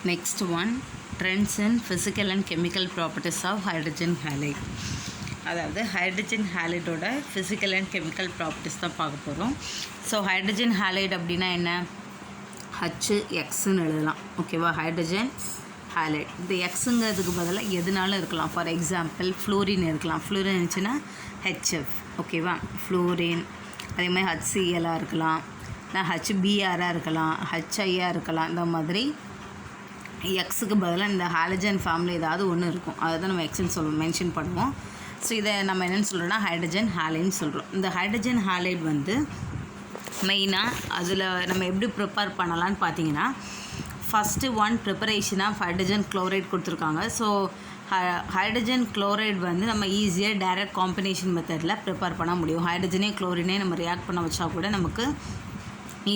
Next one, trends in physical and chemical properties of hydrogen halide. அதாவது hydrogen ஹாலைடோட physical and chemical properties தான் பார்க்க போகிறோம். So hydrogen halide அப்படின்னா என்ன? HXன்னு எழுதலாம். ஓகேவா? Hydrogen allied. இந்த எக்ஸுங்கிறதுக்கு பதிலாக எதுனாலும் இருக்கலாம். ஃபார் எக்ஸாம்பிள் ஃப்ளூரின் இருக்கலாம். ஃப்ளூரின் இருந்துச்சுன்னா HF. ஓகேவா? ஃப்ளூரின். அதே மாதிரி HClஆக இருக்கலாம், இல்லை HBrஆக இருக்கலாம், HIயாக இருக்கலாம். இந்த மாதிரி எக்ஸுக்கு பதிலாக இந்த ஹாலஜன் ஃபேமிலி ஏதாவது ஒன்று இருக்கும். அதை தான் நம்ம எக்ஸ்ன்னு மென்ஷன் பண்ணுவோம். ஸோ இதை நம்ம என்னென்னு சொல்கிறோன்னா ஹைட்ரஜன் ஹாலைட்னு சொல்கிறோம். இந்த ஹைட்ரஜன் ஹாலைட் வந்து மெயினாக அதில் நம்ம எப்படி ப்ரிப்பேர் பண்ணலான்னு பார்த்தீங்கன்னா, first one preparation of hydrogen chloride கொடுத்துருக்காங்க. ஸோ ஹைட்ரஜன் குளோரைட் வந்து நம்ம ஈஸியாக டைரக்ட் காம்பினேஷன் மெத்தடில் ப்ரிப்பேர் பண்ண முடியும். ஹைட்ரஜனே குளோரினே நம்ம ரியாக்ட் பண்ண வச்சா கூட நமக்கு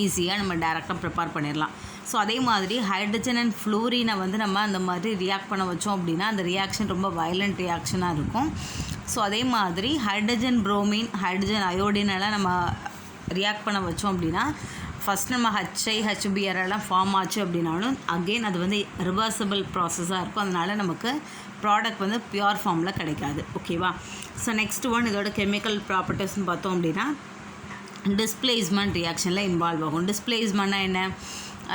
ஈஸியாக நம்ம டைரெக்டாக ப்ரிப்பேர் பண்ணிடலாம். ஸோ அதே மாதிரி ஹைட்ரஜன் அண்ட் ஃப்ளூரினை வந்து நம்ம அந்த மாதிரி ரியாக்ட் பண்ண வச்சோம் அப்படின்னா அந்த ரியாக்ஷன் ரொம்ப வயலண்ட் ரியாக்ஷனாக இருக்கும். ஸோ அதே மாதிரி ஹைட்ரஜன் புரோமின், ஹைட்ரஜன் அயோடினெல்லாம் நம்ம ரியாக்ட் பண்ண வச்சோம் அப்படின்னா ஃபஸ்ட் நம்ம HBr எல்லாம் ஃபார்ம் ஆச்சு அப்படின்னாலும் அகெயின் அது வந்து ரிவர்சபிள் ப்ராசஸாக இருக்கும். அதனால் நமக்கு ப்ராடக்ட் வந்து பியூர் ஃபார்மில் கிடைக்காது. ஓகேவா? ஸோ நெக்ஸ்ட் ஒன் இதோட கெமிக்கல் ப்ராப்பர்ட்டிஸ்ன்னு பார்த்தோம் அப்படின்னா டிஸ்பிளேஸ்மெண்ட் ரியாக்ஷனில் இன்வால்வ் ஆகும். டிஸ்பிளேஸ்மெண்ட்னா என்ன?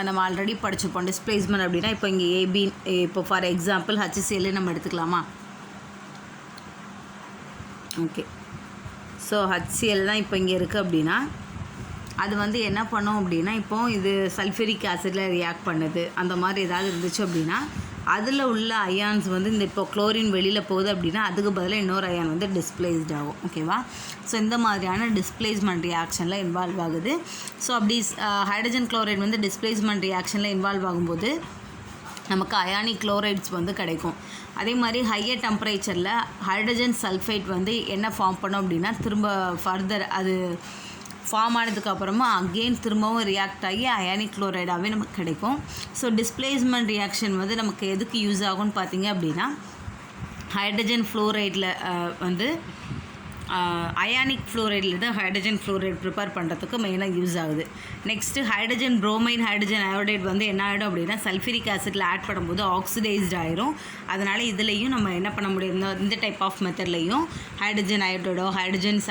நம்ம ஆல்ரெடி படிச்சிருப்போம். டிஸ்பிளேஸ்மெண்ட் அப்படின்னா இப்போ இங்கே AB, இப்போ ஃபார் எக்ஸாம்பிள் HCl நம்ம எடுத்துக்கலாமா? ஓகே. ஸோ HCl தான் இப்போ இங்கே இருக்குது அப்படின்னா அது வந்து என்ன பண்ணோம் அப்படின்னா, இப்போது இது சல்ஃபூரிக் ஆசிடில் ரியாக்ட் பண்ணுது அந்த மாதிரி ஏதாவது இருந்துச்சு அப்படின்னா அதில் உள்ள அயான்ஸ் வந்து இந்த இப்போ குளோரின் வெளியில் போகுது அப்படின்னா அதுக்கு பதிலாக இன்னொரு அயான் வந்து டிஸ்பிளேஸ்ட் ஆகும். ஓகேவா? ஸோ இந்த மாதிரியான டிஸ்பிளேஸ்மெண்ட் ரியாக்ஷனில் இன்வால்வ் ஆகுது. ஸோ அப்படி ஹைட்ரஜன் குளோரைட் வந்து டிஸ்பிளேஸ்மெண்ட் ரியாக்ஷனில் இன்வால்வ் ஆகும்போது நமக்கு அயானிக் குளோரைட்ஸ் வந்து கிடைக்கும். அதே மாதிரி ஹையர் டெம்பரேச்சரில் ஹைட்ரஜன் சல்ஃபைட் வந்து என்ன ஃபார்ம் பண்ணோம் அப்படின்னா திரும்ப ஃபர்தர் அது ஃபார்ம் ஆனதுக்கப்புறமா அகெயின் திரும்பவும் ரியாக்ட் ஆகி அயானிக் குளோரைடாகவே நமக்கு கிடைக்கும். ஸோ டிஸ்பிளேஸ்மெண்ட் ரியாக்ஷன் வந்து நமக்கு எதுக்கு யூஸ் ஆகும்னு பார்த்தீங்க அப்படின்னா ஹைட்ரஜன் ஃப்ளோரைடில் வந்து அயானிக் ஃப்ளோரைடில் தான் ஹைட்ரஜன் ஃப்ளோரைட் ப்ரிப்பேர் பண்ணுறதுக்கு மெயினாக யூஸ் ஆகுது. Next hydrogen bromine, hydrogen iodide வந்து என்ன ஆகிடும் அப்படின்னா சல்ஃபூரிக் ஆசிடில் ஆட் பண்ணும்போது ஆக்சிடைஸ்ட் ஆகிரும். அதனால் இதுலேயும் நம்ம என்ன பண்ண முடியும், இந்த டைப் ஆஃப் மெத்தட்லேயும் ஹைட்ரஜன் அயோடைடோ ஹைட்ரஜன்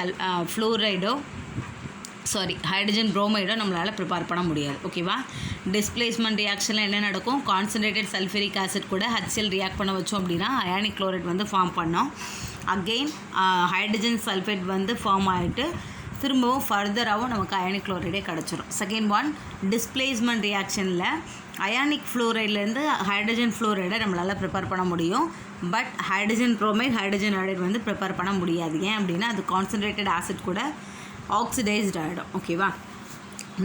ஹைட்ரஜன் புரோமைடோ நம்மளால் ப்ரிப்பேர் பண்ண முடியாது. ஓகேவா? டிஸ்பிளேஸ்மெண்ட் ரியாக்ஷனில் என்ன நடக்கும்? கான்சன்ட்ரேட்டட் சல்ஃபூரிக் ஆசிட் கூட HCl ரியாக்ட் பண்ண வச்சோம் அப்படின்னா அயானிக் குளோரைட் வந்து ஃபார்ம் பண்ணோம். அகெயின் ஹைட்ரஜன் சல்ஃபேட் வந்து ஃபார்ம் ஆகிட்டு திரும்பவும் ஃபர்தராகவும் நமக்கு அயானிக் குளோரைடே கிடச்சிரும். Second one, displacement ரியாக்ஷனில் ionic ஃப்ளோரைட்லேருந்து hydrogen ஃப்ளோரைடை நம்மளால் ப்ரிப்பேர் பண்ண முடியும். But hydrogen bromide, hydrogen iodide வந்து ப்ரிப்பேர் பண்ண முடியாது. ஏன் அப்படின்னா அது கான்சன்ட்ரேட்டட் ஆசிட் கூட ஆக்சிடைஸ்ட் ஆகிடும். ஓகேவா?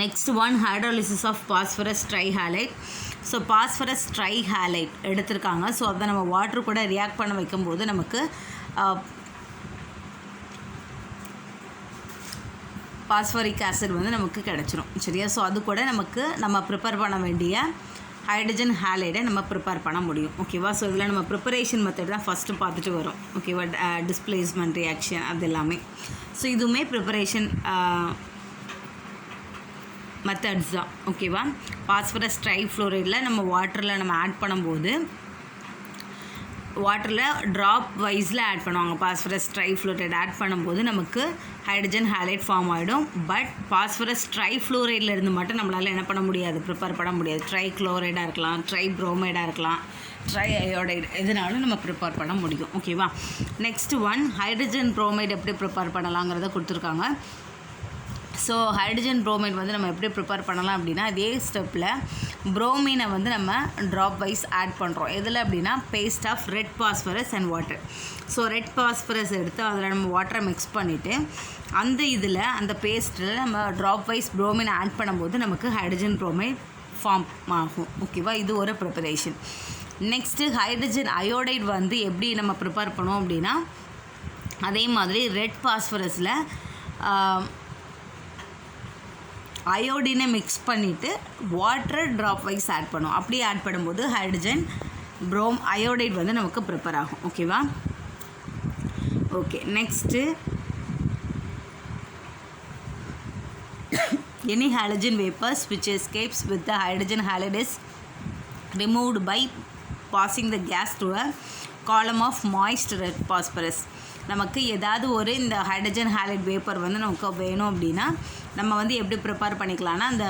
Next one, hydrolysis of phosphorus trihalide. So phosphorus trihalide எடுத்திருக்காங்க. ஸோ அதை நம்ம வாட்டர் கூட ரியாக்ட் பண்ண வைக்கும்போது நமக்கு பாஸ்பரிக் ஆசிட் வந்து நமக்கு கிடச்சிரும். சரியா? ஸோ அது கூட நமக்கு நம்ம ப்ரிப்பேர் பண்ண வேண்டிய ஹைட்ரஜன் ஹாலைடை நம்ம ப்ரிப்பேர் பண்ண முடியும். ஓகேவா? ஸோ இதில் நம்ம ப்ரிப்பரேஷன் மெத்தட் தான் ஃபஸ்ட்டு பார்த்துட்டு வரோம். ஓகேவா? டிஸ்பிளேஸ்மெண்ட் ரியாக்ஷன் அது எல்லாமே. ஸோ இதுவுமே ப்ரிப்பரேஷன் மெத்தட்ஸ் தான். ஓகேவா? பாஸ்பரஸ் ட்ரைஃப்ளோரைடில் நம்ம வாட்டரில் நம்ம ஆட் பண்ணும்போது வாட்டரில் ட்ராப் வைஸில் ஆட் பண்ணுவாங்க. பாஸ்பரஸ் ட்ரைஃப்ளோரைட் ஆட் பண்ணும்போது நமக்கு ஹைட்ரஜன் ஹாலைட் ஃபார்ம் ஆகிடும். பட் பாஸ்பரஸ் ட்ரைஃப்ளோரைடில் இருந்து மட்டும் நம்மளால் என்ன பண்ண முடியாது, ப்ரிப்பேர் பண்ண முடியாது. ட்ரைக்ளோரைடாக இருக்கலாம், ட்ரைப்ரோமைடாக இருக்கலாம், ட்ரை அயோடைடு எதுனாலும் நம்ம ப்ரிப்பேர் பண்ண முடியும். ஓகேவா? நெக்ஸ்ட் ஒன், ஹைட்ரஜன் புரோமைடு எப்படி ப்ரிப்பேர் பண்ணலாங்கிறத கொடுத்துருக்காங்க. ஸோ ஹைட்ரஜன் புரோமைட் வந்து நம்ம எப்படி ப்ரிப்பேர் பண்ணலாம் அப்படின்னா அதே ஸ்டெப்பில் புரோமினை வந்து நம்ம ட்ராப் வைஸ் ஆட் பண்ணுறோம். எதில் அப்படின்னா paste of red phosphorus and water. So red phosphorus எடுத்து அதில் நம்ம வாட்டரை மிக்ஸ் பண்ணிவிட்டு அந்த இதில் அந்த பேஸ்ட்டில் நம்ம ட்ராப் வைஸ் புரோமினை ஆட் பண்ணும்போது நமக்கு ஹைட்ரஜன் புரோமைட் ஃபார்ம் ஆகும். ஓகேவா? இது ஒரு ப்ரிப்பரேஷன். நெக்ஸ்ட்டு ஹைட்ரஜன் அயோடைட் வந்து எப்படி நம்ம ப்ரிப்பேர் பண்ணுவோம் அப்படின்னா அதே மாதிரி ரெட் பாஸ்பரஸில் அயோடினை மிக்ஸ் பண்ணிவிட்டு வாட்டர் ட்ராப் வைஸ் ஆட் பண்ணுவோம். அப்படி ஆட் பண்ணும்போது ஹைட்ரஜன் அயோடைட் வந்து நமக்கு ப்ரிப்பேர் ஆகும். ஓகேவா? Okay. Next any halogen vapors which escapes with the hydrogen halide is removed by passing the gas through a column of moist red phosphorus. நமக்கு ஏதாவது ஒரு இந்த ஹைட்ரஜன் ஹாலைட் வேப்பர் வந்து நமக்கு வேணும் அப்படின்னா நம்ம வந்து எப்படி ப்ரிப்பேர் பண்ணிக்கலாம்னா அந்த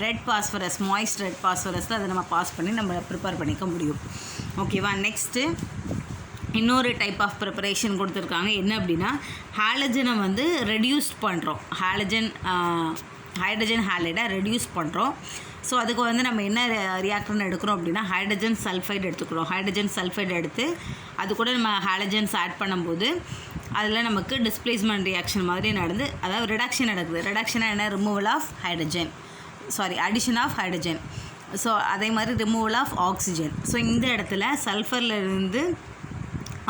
ரெட் பாஸ்பரஸ் மாய்ஸ்ட் ரெட் பாஸ்பரஸில் அதை நம்ம பாஸ் பண்ணி நம்ம ப்ரிப்பேர் பண்ணிக்க முடியும். ஓகேவா. நெக்ஸ்ட்டு இன்னொரு டைப் ஆஃப் ப்ரிப்பரேஷன் கொடுத்துருக்காங்க. என்ன அப்படின்னா ஹாலஜனை வந்து ரெடியூஸ் பண்ணுறோம். ஹைட்ரஜன் ஹாலைடை ரெடியூஸ் பண்ணுறோம். ஸோ அதுக்கு வந்து நம்ம என்ன ரியாக்டர்னு எடுக்கிறோம் அப்படின்னா ஹைட்ரஜன் சல்ஃபைடு எடுத்துக்கிறோம். ஹைட்ரஜன் சல்ஃபைடு எடுத்து அது கூட நம்ம ஹாலஜன்ஸ் ஆட் பண்ணும்போது அதில் நமக்கு டிஸ்பிளேஸ்மெண்ட் ரியாக்ஷன் மாதிரி நடந்து அதாவது ரிடக்ஷன் நடக்குது. ரிடக்ஷனாக என்ன? Removal of hydrogen, addition of hydrogen. So அதே மாதிரி ரிமூவல் ஆஃப் ஆக்சிஜன். ஸோ இந்த இடத்துல சல்ஃபர்லேருந்து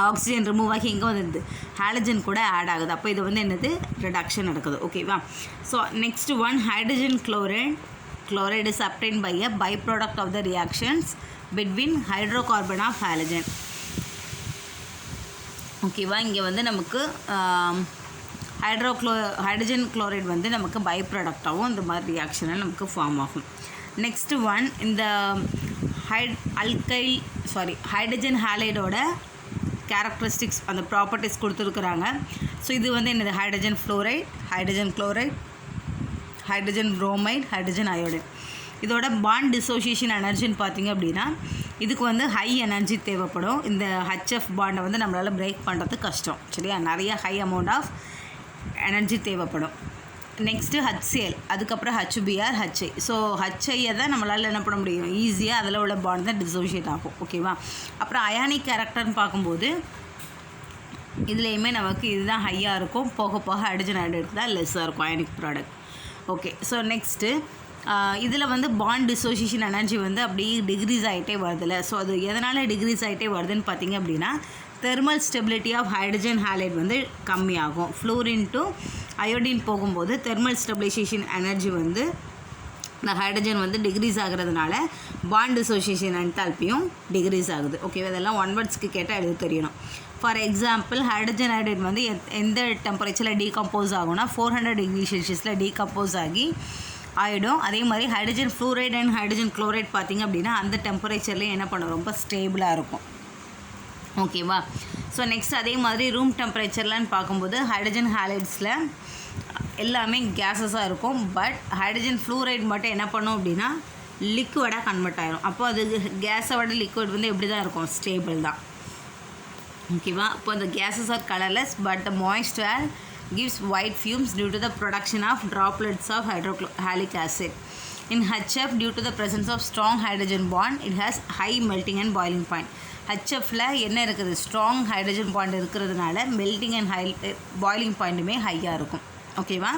ஆக்சிஜன் ரிமூவ் ஆகி எங்கே வந்துடுது? ஹாலஜன் கூட ஆட் ஆகுது. அப்போ இது வந்து என்னது? ரிடக்ஷன் நடக்குது. ஓகேவா. So next one hydrogen chloride is obtained by a byproduct of the reactions between hydrocarbon of halogen. ஓகேவா. இங்கே வந்து நமக்கு ஹைட்ரஜன் குளோரைடு வந்து நமக்கு பை ப்ராடக்டாகவும் இந்த மாதிரி ரியாக்ஷனில் நமக்கு ஃபார்ம் ஆகும். நெக்ஸ்ட்டு ஒன் இந்த ஹைட்ரஜன் ஹாலைடோட கேரக்டரிஸ்டிக்ஸ் அந்த ப்ராப்பர்ட்டிஸ் கொடுத்துருக்குறாங்க. ஸோ இது வந்து என்னது? Hydrogen fluoride, hydrogen chloride, hydrogen bromide, hydrogen iodine. இதோட பாண்ட் டிசோசியேஷன் எனர்ஜின்னு பார்த்திங்க அப்படின்னா இதுக்கு வந்து ஹை எனர்ஜி தேவைப்படும். இந்த ஹச்எஃப் பாண்டை வந்து நம்மளால் பிரேக் பண்ணுறது கஷ்டம். சரியா. நிறைய ஹை அமௌண்ட் ஆஃப் எனர்ஜி தேவைப்படும். நெக்ஸ்ட்டு HCl, அதுக்கப்புறம் HBr, HI. ஸோ HIயை தான் நம்மளால் என்ன பண்ண முடியும்? ஈஸியாக அதில் உள்ள பாண்ட் தான் டிசோசியேட் ஆகும். ஓகேவா. அப்புறம் அயானிக் கேரக்டர்னு பார்க்கும்போது இதுலேயுமே நமக்கு இதுதான் ஹையாக இருக்கும். போக போக ஹைட்ரஜன் அயோடைடு தான் லெஸ்ஸாக இருக்கும் ionic product. Okay. So next இதில் வந்து பாண்ட் டிசோசியேஷன் எனர்ஜி வந்து அப்படியே டிக்ரீஸ் ஆகிட்டே வருதுல்ல. ஸோ அது எதனால் டிக்ரீஸ் ஆகிட்டே வருதுன்னு பார்த்திங்க அப்படின்னா thermal stability of hydrogen halide வந்து கம்மியாகும். ஃப்ளோரின் டு அயோடின் போகும்போது தெர்மல் ஸ்டெபிலைசேஷன் எனர்ஜி வந்து இந்த ஹைட்ரஜன் வந்து டிக்ரீஸ் ஆகிறதுனால பாண்ட் டிசோசியேஷன் என்தால்பியும் டிக்ரீஸ் ஆகுது. ஓகே. இதெல்லாம் ஒன் வேர்ட்ஸ்க்கு கேட்டால் எழுத தெரியணும். ஃபார் எக்ஸாம்பிள் ஹைட்ரஜன் அயோடைடு வந்து எந்த டெம்பரேச்சரில் டீகம்போஸ் ஆகும்னா 400 டிகிரி செல்சியஸில் டீகம்போஸ் ஆகி ஆகிடும். அதே மாதிரி hydrogen fluoride and hydrogen chloride பார்த்திங்க அப்படின்னா அந்த டெம்பரேச்சர்லேயும் என்ன பண்ணும்? ரொம்ப ஸ்டேபிளாக இருக்கும். ஓகேவா. ஸோ நெக்ஸ்ட் அதே மாதிரி ரூம் டெம்பரேச்சர்லன்னு பார்க்கும்போது ஹைட்ரஜன் ஹாலைட்ஸில் எல்லாமே கேஸஸாக இருக்கும். பட் ஹைட்ரஜன் ஃப்ளூரைட் மட்டும் என்ன பண்ணும் அப்படின்னா லிக்விடாக கன்வெர்ட் ஆகிடும். அப்போ அது கேஸை விட லிக்விட் வந்து எப்படி தான் இருக்கும்? ஸ்டேபிள் தான். ஓகேவா. இப்போ the gases are colorless but the moist air gives white fumes due to the production of droplets of hydrohalic acid. In HF, due to the presence of strong hydrogen bond, it has high melting and boiling point. HFல என்ன இருக்குது? Strong hydrogen bond இருக்கிறதுனால melting and boiling பாயிண்ட்டுமே ஹையாக இருக்கும். ஓகேவா.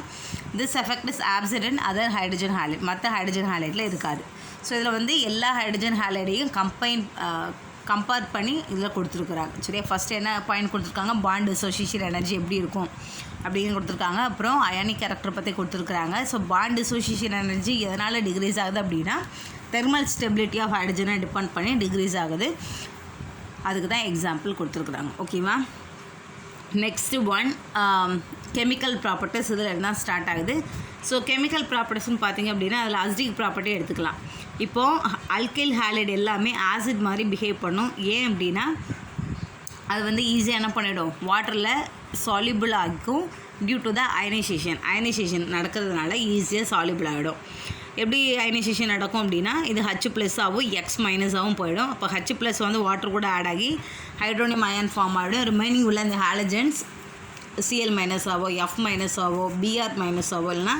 This effect is absent in other hydrogen allied. மற்ற hydrogen ஹாலைட்டில் இருக்காது. So இதில் வந்து எல்லா ஹைட்ரஜன் ஹாலைடையும் கம்பேர் பண்ணி இதில் கொடுத்துருக்குறாங்க. சரியா. ஃபஸ்ட்டு என்ன பாயிண்ட் கொடுத்துருக்காங்க? பாண்ட் டிசோசியேஷன் எனர்ஜி எப்படி இருக்கும் அப்படின்னு கொடுத்துருக்காங்க. அப்புறம் அயானிக் கேரக்டர் பற்றி கொடுத்துருக்குறாங்க. ஸோ பாண்ட் டிசோசியேஷன் எனர்ஜி எதனால் டிக்ரீஸ் ஆகுது அப்படின்னா தெர்மல் ஸ்டெபிலிட்டி ஆஃப் ஹைட்ரஜனை டிபெண்ட் பண்ணி டிக்ரீஸ் ஆகுது. அதுக்கு தான் எக்ஸாம்பிள் கொடுத்துருக்குறாங்க. ஓகேவா. நெக்ஸ்ட்டு ஒன் கெமிக்கல் ப்ராப்பர்ட்டிஸ் இதில் இருந்தால் ஸ்டார்ட் ஆகுது. ஸோ கெமிக்கல் ப்ராப்பர்ட்டிஸ்ன்னு பார்த்திங்க அப்படின்னா அதில் அசிடிக் ப்ராப்பர்ட்டி எடுத்துக்கலாம். இப்போது அல்கைல் ஹாலைடு எல்லாமே ஆசிட் மாதிரி பிஹேவ் பண்ணும். ஏன் அப்படின்னா அது வந்து ஈஸியாக என்ன பண்ணிடும்? வாட்டரில் சால்யூபிள் ஆகும். டியூ டு த அயனைசேஷன் நடக்கிறதுனால ஈஸியாக சால்யூபிள் ஆகிடும். எப்படி அயனைசேஷன் நடக்கும் அப்படின்னா இது H+ ஆகும், X- ஆகும் போயிடும். அப்போ H+ வந்து வாட்டர் கூட ஆட் ஆகி ஹைட்ரோனியம் அயன் ஃபார்ம் ஆகிடும். ரிமைனிங் உள்ள இந்த ஹாலஜன்ஸ் Cl- ஆவோ, F- ஆவோ, Br- ஆவோ இல்லைனா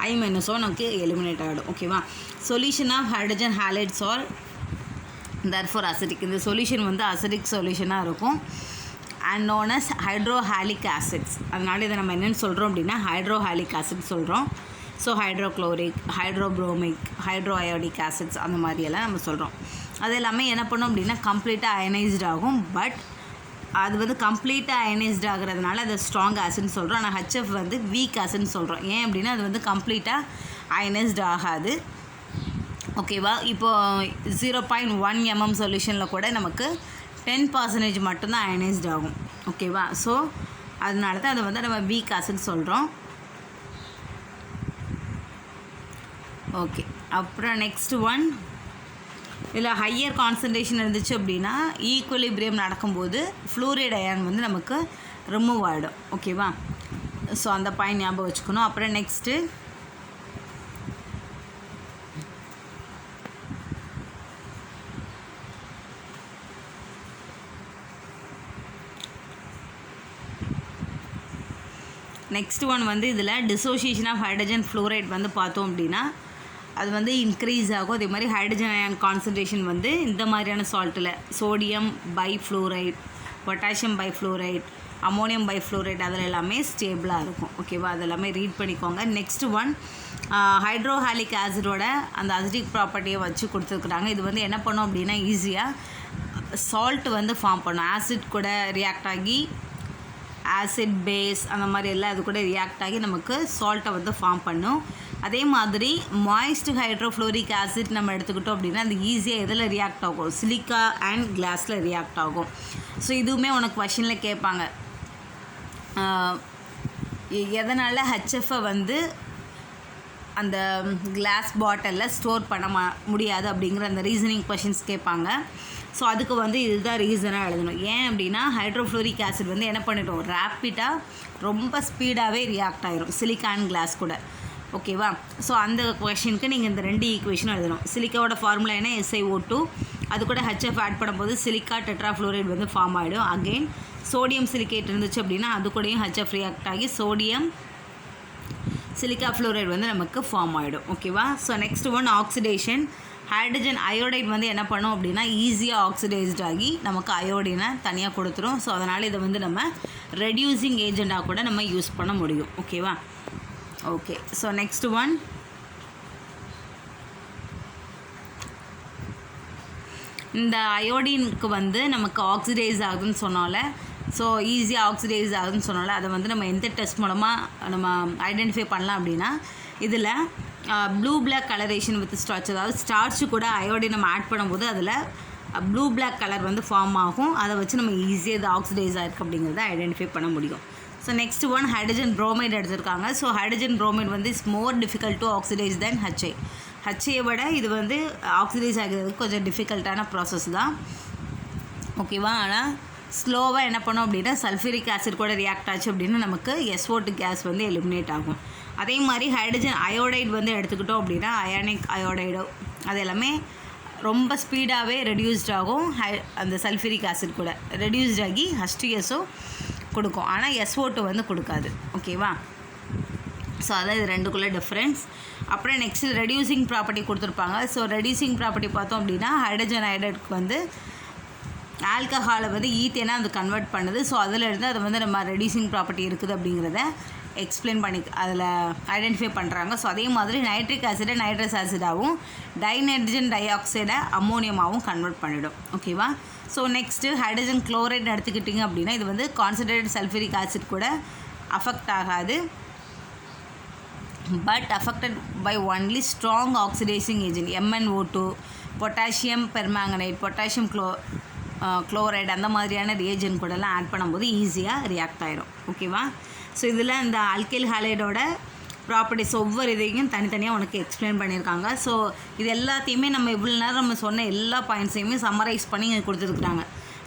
I- நமக்கு எலிமினேட் ஆகிடும். ஓகேவா. Solution of hydrogen halides are therefore acidic. இந்த சொல்யூஷன் வந்து அசிடிக் சொல்யூஷனாக இருக்கும். And known as hydrohalic acids. அதனால் இதை நம்ம என்னென்னு சொல்கிறோம் அப்படின்னா ஹைட்ரோஹாலிக் ஆசிட் சொல்கிறோம். So hydrochloric, hydrobromic, hydroiodic acids அந்த மாதிரியெல்லாம் நம்ம சொல்கிறோம். அது எல்லாமே என்ன பண்ணோம் அப்படின்னா கம்ப்ளீட்டாக அயனைஸ்ட் ஆகும். பட் அது வந்து கம்ப்ளீட்டாக அயனைஸ்ட் ஆகிறதுனால அது ஸ்ட்ராங் ஆசிட்னு சொல்கிறோம். ஆனால் HF வந்து வீக் ஆசிட்னு சொல்கிறோம். ஏன் அப்படின்னா அது வந்து கம்ப்ளீட்டாக அயனைஸ்ட் ஆகாது. ஓகேவா. இப்போது 0.1 mm சொல்யூஷனில் கூட நமக்கு 10% மட்டும்தான் அயனைஸ்ட் ஆகும். ஓகேவா. ஸோ அதனால தான் அதை வந்து நம்ம வீக் ஆசிட் சொல்கிறோம். ஓகே. அப்புறம் நெக்ஸ்ட் ஒன் இதில் ஹையர் கான்சன்ட்ரேஷன் இருந்துச்சு அப்படின்னா ஈக்குவலிபிரியம் நடக்கும்போது ஃப்ளூரைடு அயான் வந்து நமக்கு ரிமூவ் ஆகிடும். ஓகேவா? ஸோ அந்த பாயிண்ட் ஞாபகம் வச்சுக்கணும். அப்புறம் நெக்ஸ்ட்டு ஒன் வந்து இதில் டிசோசியேஷன் ஆஃப் ஹைட்ரஜன் ஃப்ளூரைட் வந்து பார்த்தோம் அப்படின்னா அது வந்து இன்க்ரீஸ் ஆகும். அதே மாதிரி ஹைட்ரஜன் அயான் கான்சன்ட்ரேஷன் வந்து இந்த மாதிரியான சால்ட்டில் சோடியம் பைஃப்ளூரைட், பொட்டாசியம் பைஃப்ளூரைட், அமோனியம் பைஃப்ளூரைட் அதில் எல்லாமே ஸ்டேபிளாக இருக்கும். ஓகேவா? அது எல்லாமே ரீட் பண்ணிக்கோங்க. நெக்ஸ்ட் ஒன் ஹைட்ரோஹாலிக் ஆசிடோட அந்த அசிடிக் ப்ராப்பர்ட்டியை வச்சு கொடுத்துருக்குறாங்க. இது வந்து என்ன பண்ணும் அப்படின்னா ஈஸியாக சால்ட் வந்து ஃபார்ம் பண்ணும். ஆசிட் கூட ரியாக்ட் ஆகி ஆசிட் பேஸ் அந்த மாதிரி எல்லாம் அது கூட ரியாக்ட் ஆகி நமக்கு சால்ட்டை வந்து ஃபார்ம் பண்ணும். அதே மாதிரி மாய்ஸ்ட் ஹைட்ரோஃப்ளோரிக் ஆசிட் நம்ம எடுத்துக்கிட்டோம் அப்படின்னா அது ஈஸியாக எதில் ரியாக்ட் ஆகும்? சிலிக்கா அண்ட் கிளாஸில் ரியாக்ட் ஆகும். ஸோ இதுவுமே உனக்கு கொஷனில் கேட்பாங்க, எதனால் ஹெச்எஃப்பை வந்து அந்த கிளாஸ் பாட்டிலில் ஸ்டோர் பண்ண முடியாது அப்படிங்கிற அந்த ரீசனிங் கொஷின்ஸ் கேட்பாங்க. ஸோ அதுக்கு வந்து இதுதான் ரீசனாக எழுதணும். ஏன் அப்படின்னா ஹைட்ரோஃப்ளோரிக் ஆசிட் வந்து என்ன பண்ணிட்டோம், ரேப்பிடாக ரொம்ப ஸ்பீடாகவே ரியாக்ட் ஆகிரும் சிலிக்கான் கிளாஸ் கூட. ஓகேவா? ஸோ அந்த கொஷினுக்கு நீங்கள் இந்த 2 ஈக்குவேஷனும் எழுதணும். சிலிக்காவோட ஃபார்முலா என்ன? SiO2. அது கூட HF ஆட் பண்ணும்போது சிலிக்கா டெட்ராஃப்ளோரைடு வந்து ஃபார்ம் ஆகிடும். அகெயின் சோடியம் சிலிக்கேட் இருந்துச்சு அப்படின்னா அது கூடயும் HF ரியாக்ட் ஆகி சோடியம் சிலிக்கா ஃப்ளோரைடு வந்து நமக்கு ஃபார்ம் ஆகிடும். ஓகேவா? So next one oxidation. Hydrogen iodide வந்து என்ன பண்ணும் அப்படின்னா ஈஸியாக ஆக்சிடைஸ்ட் ஆகி நமக்கு அயோடினை தனியாக கொடுத்துரும். ஸோ அதனால் இதை வந்து நம்ம ரெடியூசிங் ஏஜெண்டாக கூட நம்ம யூஸ் பண்ண முடியும். ஓகேவா? ஓகே. ஸோ நெக்ஸ்ட் ஒன் இந்த அயோடினுக்கு வந்து நமக்கு ஆக்சிடைஸ் ஆகுதுன்னு சொன்னால, ஸோ ஈஸியாக ஆக்சிடைஸ் ஆகுதுன்னு சொன்னால அதை வந்து நம்ம எந்த டெஸ்ட் மூலமாக நம்ம ஐடென்டிஃபை பண்ணலாம் அப்படின்னா இதில் blue black colouration with starch, அதாவது ஸ்டார்ச்சு கூட அயோடின் நம்ம ஆட் பண்ணும்போது அதில் ப்ளூ பிளாக் கலர் வந்து ஃபார்ம் ஆகும். அதை வச்சு நம்ம ஈஸியாக இது ஆக்சிடைஸ் ஆகிருக்கு அப்படிங்கிறத ஐடென்டிஃபை பண்ண முடியும். So next one hydrogen bromide எடுத்திருக்காங்க. ஸோ ஹைட்ரஜன் புரோமைடு வந்து is more difficult to oxidise then HI. HIயை விட இது வந்து ஆக்சிடைஸ் ஆகிறதுக்கு கொஞ்சம் டிஃபிகல்ட்டான ப்ராசஸ் தான். ஓகேவா? ஆனால் ஸ்லோவாக என்ன பண்ணோம் அப்படின்னா சல்ஃபூரிக் ஆசிட் கூட ரியாக்ட் ஆச்சு அப்படின்னா நமக்கு SO2 கேஸ் வந்து எலிமினேட் ஆகும். அதே மாதிரி ஹைட்ரஜன் அயோடைடு வந்து எடுத்துக்கிட்டோம் அப்படின்னா அயானிக் அயோடைடோ அது எல்லாமே ரொம்ப ஸ்பீடாகவே ரெடியூஸ்ட் ஆகும். அந்த சல்ஃபூரிக் ஆசிட் கூட ரெடியூஸ்ட் ஆகி H2SO கொடுக்கும். ஆனால் SO2 வந்து கொடுக்காது. ஓகேவா? ஸோ அதான் இது ரெண்டுக்குள்ளே டிஃப்ரென்ஸ். அப்புறம் நெக்ஸ்ட் ரெடியூசிங் ப்ராப்பர்ட்டி கொடுத்துருப்பாங்க. ஸோ ரெடியூசிங் ப்ராப்பர்ட்டி பார்த்தோம் அப்படின்னா ஹைட்ரஜன் அயோடைடுக்கு வந்து ஆல்கஹாலை வந்து ஈத்தேனாக அது கன்வெர்ட் பண்ணுது. ஸோ அதிலிருந்து அது வந்து நம்ம ரெடியூசிங் ப்ராப்பர்ட்டி இருக்குது அப்படிங்கிறத எக்ஸ்பிளைன் பண்ணி அதில் ஐடென்டிஃபை பண்ணுறாங்க. ஸோ அதே மாதிரி நைட்ரிக் ஆசிடை நைட்ரஸ் ஆசிடாகவும் டைநைட்ரஜன் டை ஆக்சைடை அம்மோனியமாகவும் கன்வெர்ட் பண்ணிவிடும். ஓகேவா? ஸோ நெக்ஸ்ட்டு ஹைட்ரஜன் குளோரைட் எடுத்துக்கிட்டிங்க அப்படின்னா இது வந்து கான்சன்ட்ரேட்டட் சல்ஃபூரிக் ஆசிட் கூட அஃபெக்ட் ஆகாது. But affected by only strong oxidising agent MnO2, potassium permanganate, potassium chloride அந்த மாதிரியான ரியேஜென்ட் கூடலாம் ஆட் பண்ணும்போது ஈஸியாக ரியாக்ட் ஆகிடும். ஓகேவா? ஸோ இதில் இந்த ஆல்கைல் ஹாலைடோட ப்ராப்பர்ட்டிஸ் ஒவ்வொரு இதையும் தனித்தனியாக உனக்கு எக்ஸ்பிளைன் பண்ணியிருக்காங்க. ஸோ இது எல்லாத்தையுமே நம்ம இவ்வளோ நேரம் நம்ம சொன்ன எல்லா பாயிண்ட்ஸையுமே சம்மரைஸ் பண்ணி இங்கே கொடுத்துருக்குறாங்க.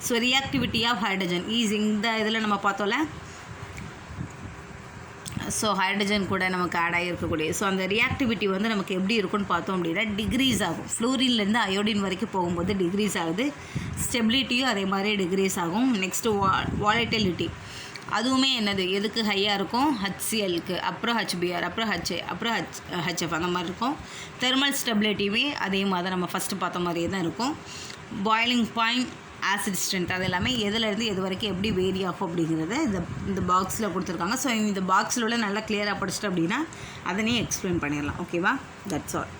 ஸோ ரியாக்டிவிட்டி ஆஃப் ஹைட்ரஜன் இந்த இதில் நம்ம பார்த்தோம்ல, ஸோ ஹைட்ரஜன் கூட நமக்கு ஆட் ஆகிருக்கக்கூடிய ஸோ அந்த ரியாக்டிவிட்டி வந்து நமக்கு எப்படி இருக்குன்னு பார்த்தோம் அப்படின்னா டிக்ரீஸ் ஆகும். ஃப்ளூரின்லேருந்து அயோடின் வரைக்கும் போகும்போது டிக்ரீஸ் ஆகுது. ஸ்டெபிலிட்டியும் அதே மாதிரி டிக்ரீஸ் ஆகும். நெக்ஸ்ட்டு வாலட்டிலிட்டி அதுவுமே என்னது எதுக்கு ஹையாக இருக்கும்? HClக்கு, அப்புறம் HBr, அப்புறம் HI, அப்புறம் HF அந்த மாதிரி இருக்கும். தெர்மல் ஸ்டெபிலிட்டியுமே அதே மாதிரி தான் நம்ம ஃபஸ்ட்டு பார்த்த மாதிரியே தான் இருக்கும். பாய்லிங் பாயிண்ட், ஆசிட் ஸ்ட்ரென்த் அது எல்லாமே எதுலேருந்து எது வரைக்கும் எப்படி வேரி ஆகும் அப்படிங்கிறத இந்த பாக்ஸில் கொடுத்துருக்காங்க. ஸோ இந்த பாக்ஸில் உள்ள நல்லா கிளியராக படிச்சிட்டு அப்படின்னா அதனையும் எக்ஸ்பிளைன் பண்ணிடலாம். ஓகேவா? That's all.